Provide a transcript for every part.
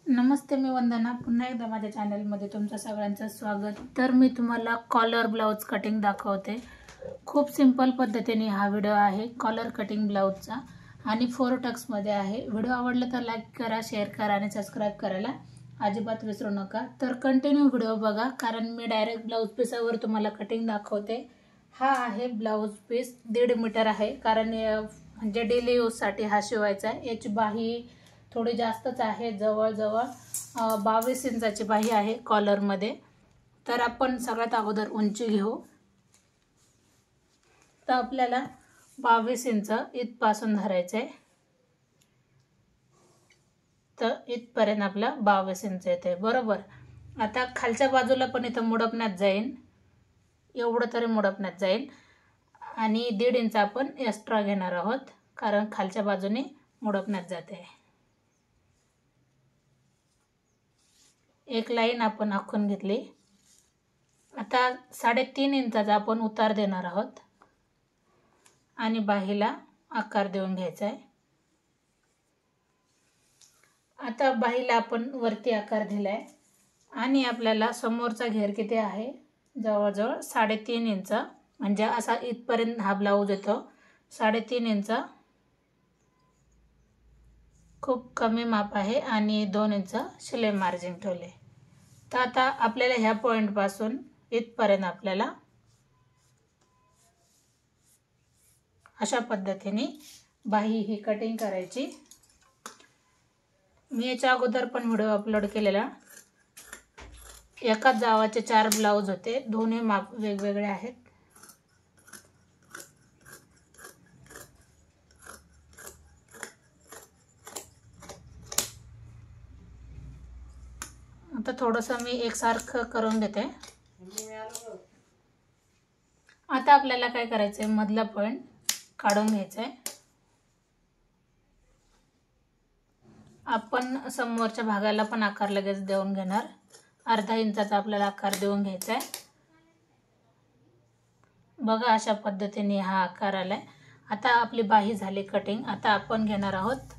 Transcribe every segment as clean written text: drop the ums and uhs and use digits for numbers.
नमस्ते, मी वंदना. पुन्हा एकदा माझ्या चॅनलमध्ये तुमचं सगळ्यांचं स्वागत. तर मी तुम्हाला कॉलर ब्लाउज कटिंग दाखवते. खूप सिंपल पद्धतीने हा व्हिडिओ आहे कॉलर कटिंग ब्लाउजचा आणि 4 टक्समध्ये आहे. व्हिडिओ आवडला तर लाईक करा, शेअर करा आणि सबस्क्राईब करायला अजिबात विसरू नका. तर कंटिन्यू व्हिडिओ बघा, कारण मी डायरेक्ट ब्लाउज पीसावर तुम्हाला कटिंग दाखवते. हा आहे ब्लाउज पीस, 1.5 मीटर आहे, कारण म्हणजे डेली यूजसाठी हा शिवायचा आहे. याची बाही थोडी जास्तच आहे, जवळजवळ 22 इंचाची बाही आहे कॉलरमध्ये. तर आपण सगळ्यात अगोदर उंची घेऊ. तर आपल्याला 22 इंच इथपासून धरायचं आहे. तर इथपर्यंत आपला 22 इंच येते, बरोबर. आता खालच्या बाजूला पण इथं मुडपण्यात जाईल, एवढं तरी मुडपण्यात जाईल. आणि 1.5 इंच आपण एक्स्ट्रा घेणार आहोत, कारण खालच्या बाजूने मुडपण्यात जाते. एक लाईन आपण आखून घेतली. आता 3.5 इंचाचा आपण उतार देणार आहोत आणि बाहीला आकार देऊन घ्यायचा आहे. आता बाहीला आपण वरती आकार दिलाय आणि आपल्याला समोरचा घेर किती आहे, जवळजवळ 3.5 इंच, म्हणजे असा इथपर्यंत हा ब्लाऊज येतो. 3.5 इंच खूप कमी माप आहे आणि 2 इंच शिलाई मार्जिन ठेवले. तर आता आपल्याला ह्या पॉइंट पासून इथपर्यंत आपल्याला अशा पद्धतीने बाही ही कटिंग करायची. मी याच्या अगोदर पण व्हिडिओ अपलोड केलेला. एकाच जावाचे 4 ब्लाऊज होते, दोन्ही माप वेगवेगळे आहेत. आता थोडंसं मी एकसारखं करून घेते. आता आपल्याला काय करायचं आहे, मधला पॉइंट काढून घ्यायचा आहे. आपण समोरच्या भागाला पण आकार लगेच देऊन घेणार. 1/2 इंचाचा आपल्याला आकार देऊन घ्यायचा आहे. बघा, अशा पद्धतीने हा आकार आलाय. आता आपली बाही झाली कटिंग. आता आपण घेणार आहोत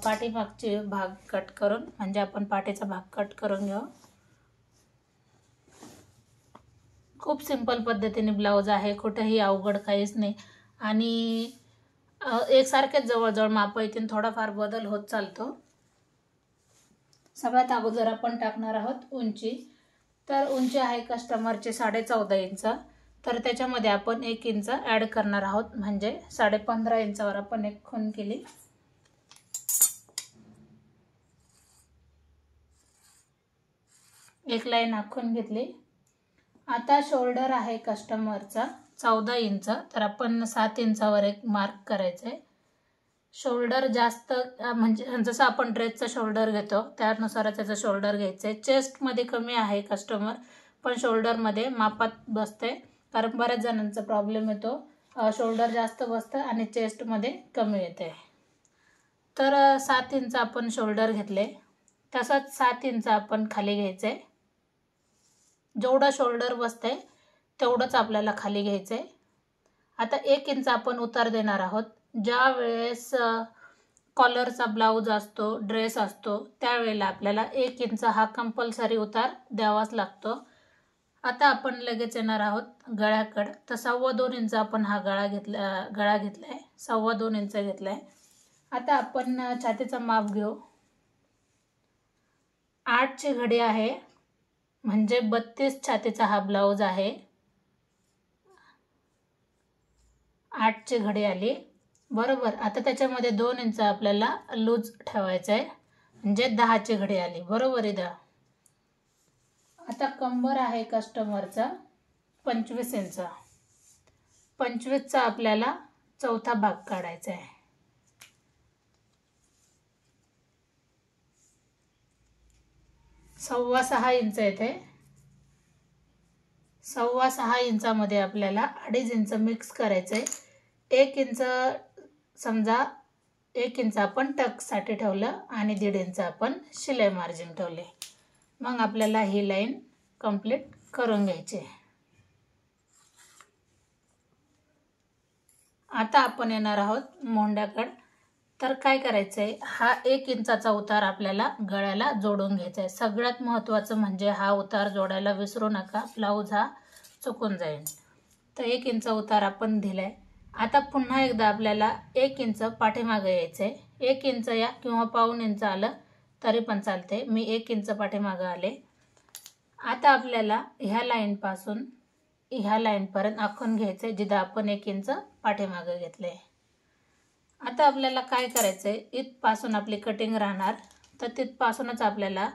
पाठीमागचे भाग कट करून, म्हणजे आपण पाठीचा भाग कट करून घेऊ. खूप सिंपल पद्धतीने ब्लाऊज आहे, कुठेही अवघड काहीच नाही. आणि एकसारखेच जवळजवळ माप येतील, थोडाफार बदल होत चालतो. सगळ्यात अगोदर आपण टाकणार आहोत उंची. तर उंची आहे कस्टमरची 14.5 इंच. तर त्याच्यामध्ये आपण 1 इंच ॲड करणार आहोत, म्हणजे 15.5 इंचावर आपण एक खूण केली. एक लाईन आखून घेतली. आता शोल्डर आहे कस्टमरचा 14 इंच, तर आपण 7 इंचावर एक मार्क करायचं आहे. शोल्डर जास्त, म्हणजे जसं आपण ड्रेसचा शोल्डर घेतो त्यानुसार त्याचं शोल्डर घ्यायचं आहे. चेस्टमध्ये कमी आहे कस्टमर, पण शोल्डरमध्ये मापात बसते, कारण बऱ्याच जणांचा प्रॉब्लेम येतो, शोल्डर जास्त बसतं आणि चेस्टमध्ये कमी येते. तर 7 इंच आपण शोल्डर घेतले, तसंच 7 इंच आपण खाली घ्यायचं आहे. जेवढं शोल्डर बसतंय तेवढंच आपल्याला खाली घ्यायचं आहे. आता 1 इंच आपण उतार देणार आहोत. ज्या वेळेस कॉलरचा ब्लाऊज असतो, ड्रेस असतो, त्यावेळेला आपल्याला 1 इंच हा कंपल्सरी उतार द्यावाच लागतो. आता आपण लगेच येणार आहोत गळ्याकडं. तर 2.25 इंच आपण हा गळा घेतलाय, 2.25 इंच घेतलाय. आता आपण छातीचं माप घेऊ. 8ची घडी आहे, म्हणजे 32 छातीचा हा ब्लाऊज आहे. 8ची घडी आली, बरोबर. आता त्याच्यामध्ये 2 इंच आपल्याला लूज ठेवायचं आहे, म्हणजे 10ची घडी आली, बरोबर. इथं आता कंबर आहे कस्टमरचा 25 इंच. 25चा आपल्याला चौथा भाग काढायचा आहे. 6.25 इंच येते. 6.25 इंचामध्ये आपल्याला 2.5 इंच मिक्स करायचं आहे. 1 इंच, समजा 1 इंच आपण टक्ससाठी ठेवलं आणि 1.5 इंच आपण शिलाई मार्जिन ठेवले. मग आपल्याला ही लाईन कंप्लीट करून घ्यायची. आता आपण येणार आहोत मोंड्याकडे. तर काय करायचं आहे, हा 1 इंचाचा उतार आपल्याला गळ्याला जोडून घ्यायचा आहे. सगळ्यात महत्त्वाचं म्हणजे हा उतार जोडायला विसरू नका, ब्लाऊज हा चुकून जाईल. तर 1 इंच उतार आपण दिलाय. आता पुन्हा एकदा आपल्याला 1 इंच पाठीमागे यायचं आहे. 1 इंच या किंवा पाऊण इंच आलं तरी पण चालते. मी 1 इंच पाठीमागे आले. आता आपल्याला ह्या लाईनपासून ह्या लाईनपर्यंत आखून घ्यायचं आहे, जिथं आपण 1 इंच पाठीमागे घेतले. आता आपल्याला काय करायचं आहे, इथपासून आपली कटिंग राहणार, तर तिथपासूनच आपल्याला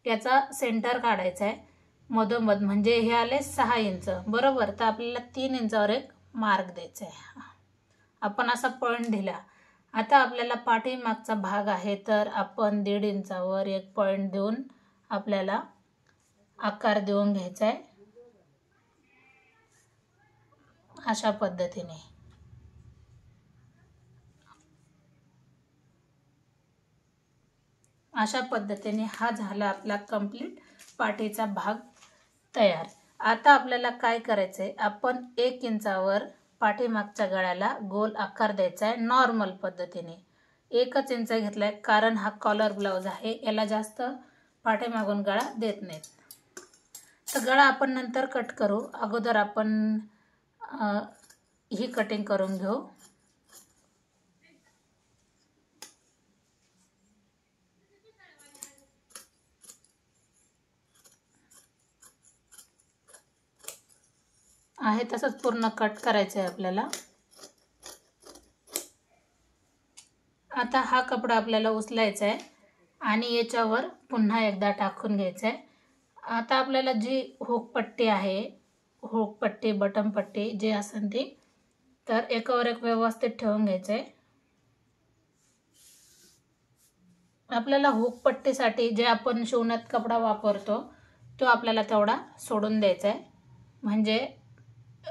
याचा सेंटर काढायचा आहे मधोमध. म्हणजे हे आले 6 इंच बरोबर, तर आपल्याला 3 इंचावर एक मार्क द्यायचा आहे. आपण असा पॉईंट दिला. आता आपल्याला पाठीमागचा भाग आहे, तर आपण 1.5 इंचावर एक पॉईंट देऊन आपल्याला आकार देऊन घ्यायचा आहे अशा पद्धतीने. अशा पद्धतीने हा झाला आपला कंप्लीट पाठीचा भाग तयार. आता आपल्याला काय करायचं आहे, आपण 1 इंचावर पाठीमागच्या गळ्याला गोल आकार द्यायचा आहे नॉर्मल पद्धतीने. 1च इंच घेतलाय, कारण हा कॉलर ब्लाऊज आहे, याला जास्त पाठीमागून गळा देत नाहीत. तर गळा आपण नंतर कट करू, अगोदर आपण ही कटिंग करून घेऊ. आहे तसंच पूर्ण कट करायचं आहे आपल्याला. आता हा कपडा आपल्याला उचलायचा आहे आणि याच्यावर पुन्हा एकदा टाकून घ्यायचं आहे. आता आपल्याला जी हुक पट्टी आहे, हुक पट्टी बटन पट्टी जे असेल ती, तर एकावर एक व्यवस्थित ठेवून घ्यायचं आहे. आपल्याला हुक पट्टीसाठी जे आपण शिवण्यात कपडा वापरतो तो आपल्याला तेवढा सोडून द्यायचा आहे. म्हणजे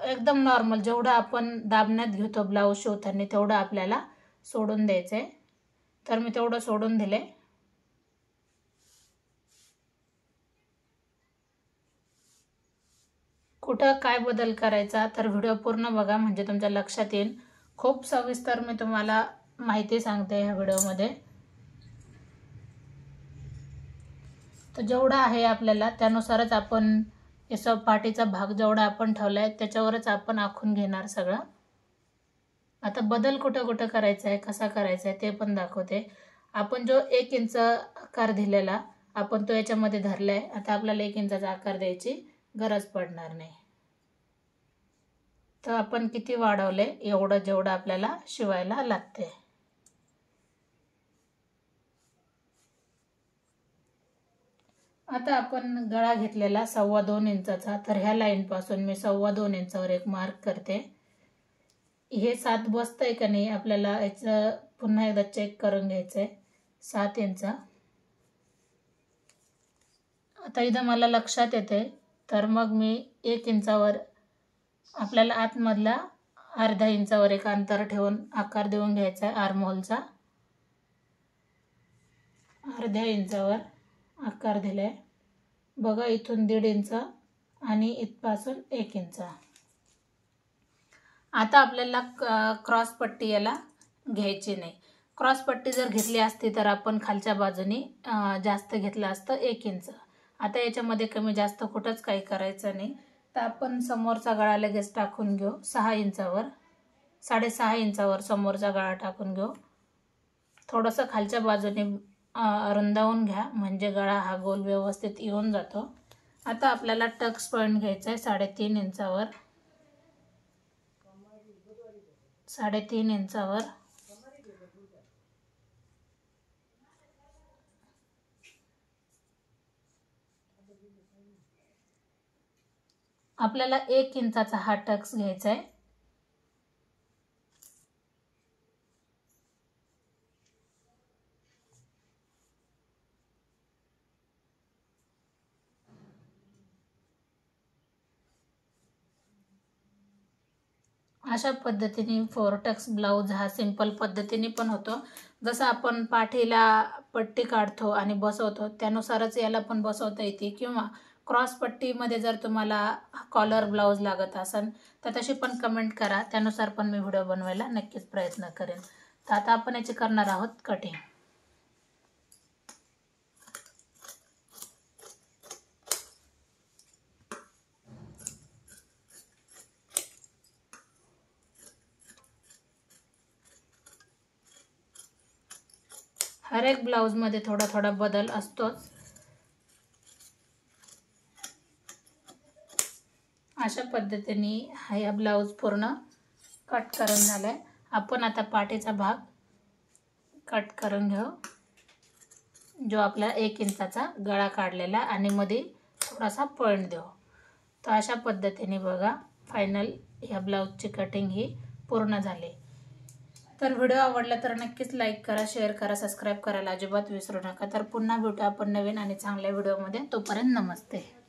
एकदम नॉर्मल जेवढं आपण दाबण्यात घेतो ब्लाऊज शिवताना तेवढं आपल्याला सोडून द्यायचं आहे. तर मी तेवढं सोडून दिले. कुठं काय बदल करायचा तर व्हिडिओ पूर्ण बघा, म्हणजे तुमच्या लक्षात येईल. खूप सविस्तर मी तुम्हाला माहिती सांगते ह्या व्हिडिओमध्ये. तर जेवढा आहे आपल्याला त्यानुसारच आपण याचा पाठीचा भाग जेवढा आपण ठेवलाय त्याच्यावरच आपण आखून घेणार सगळं. आता बदल कुठं कुठं करायचा आहे, कसा करायचा आहे ते पण दाखवते. आपण जो 1 इंच आकार दिलेला आपण तो याच्यामध्ये धरलाय. आता आपल्याला 1 इंचाचा आकार द्यायची गरज पडणार नाही. तर आपण किती वाढवले एवढं जेवढं आपल्याला शिवायला लागते. आता आपण गळा घेतलेला 2.25 इंचाचा, तर ह्या लाईनपासून मी 2.25 इंचावर एक मार्क करते. हे 7 बसतंय का नाही आपल्याला याचं पुन्हा एकदा चेक करून घ्यायचं आहे. 7 इंच. आता इथं मला लक्षात येते, तर मग मी 1 इंचावर आपल्याला आतमधला 1/2 इंचावर एक अंतर ठेवून आकार देऊन घ्यायचा आहे आर्महोलचा. 1/2 इंचावर आकार दिलाय बघा. इथून 1.5 इंच आणि इथपासून 1 इंच. आता आपल्याला क्रॉस पट्टी याला घ्यायची नाही. क्रॉस पट्टी जर घेतली असती तर आपण खालच्या बाजूनी जास्त घेतलं असतं 1 इंच. आता याच्यामध्ये कमी जास्त कुठंच काही करायचं नाही. तर आपण समोरचा गळा लगेच टाकून घेऊ 6 इंचावर. 6.5 इंचावर समोरचा गळा टाकून घेऊ. थोडंसं खालच्या बाजूने रुंदावून घ्या, म्हणजे गळा हा गोल व्यवस्थित येऊन जातो. आता आपल्याला टक्स पॉईंट घ्यायचा आहे 3.5 इंचावर. 3.5 इंचावर आपल्याला 1 इंचाचा हा टक्स घ्यायचा आहे. अशा पद्धतीने 4 टक्स ब्लाऊज हा सिंपल पद्धतीने पण होतो. जसं आपण पाठीला पट्टी काढतो आणि बसवतो त्यानुसारच याला पण बसवता येते. किंवा क्रॉस पट्टीमध्ये जर तुम्हाला कॉलर ब्लाऊज लागत असेल तर तशी पण कमेंट करा, त्यानुसार पण मी व्हिडिओ बनवायला नक्कीच प्रयत्न करेन. तर आता आपण याची करणार आहोत कटिंग. हर एक ब्लाऊजमध्ये थोडा थोडा बदल असतोच. अशा पद्धतीने हा ब्लाऊज पूर्ण कट करून झालाय. आपण आता पाठीचा भाग कट करून घेऊ. जो आपला 1 इंचाचा गळा काढलेला आणि मध्ये थोडासा पॉइंट देऊ. तर अशा पद्धतीने बघा फायनल ह्या ब्लाऊजची कटिंग ही पूर्ण झाली. तर व्हिडिओ आवडला तर नक्कीच लाईक करा, शेअर करा, सबस्क्राईब करायला अजिबात विसरू नका. तर पुन्हा भेटू आपण नवीन आणि चांगल्या व्हिडिओमध्ये. तोपर्यंत नमस्ते.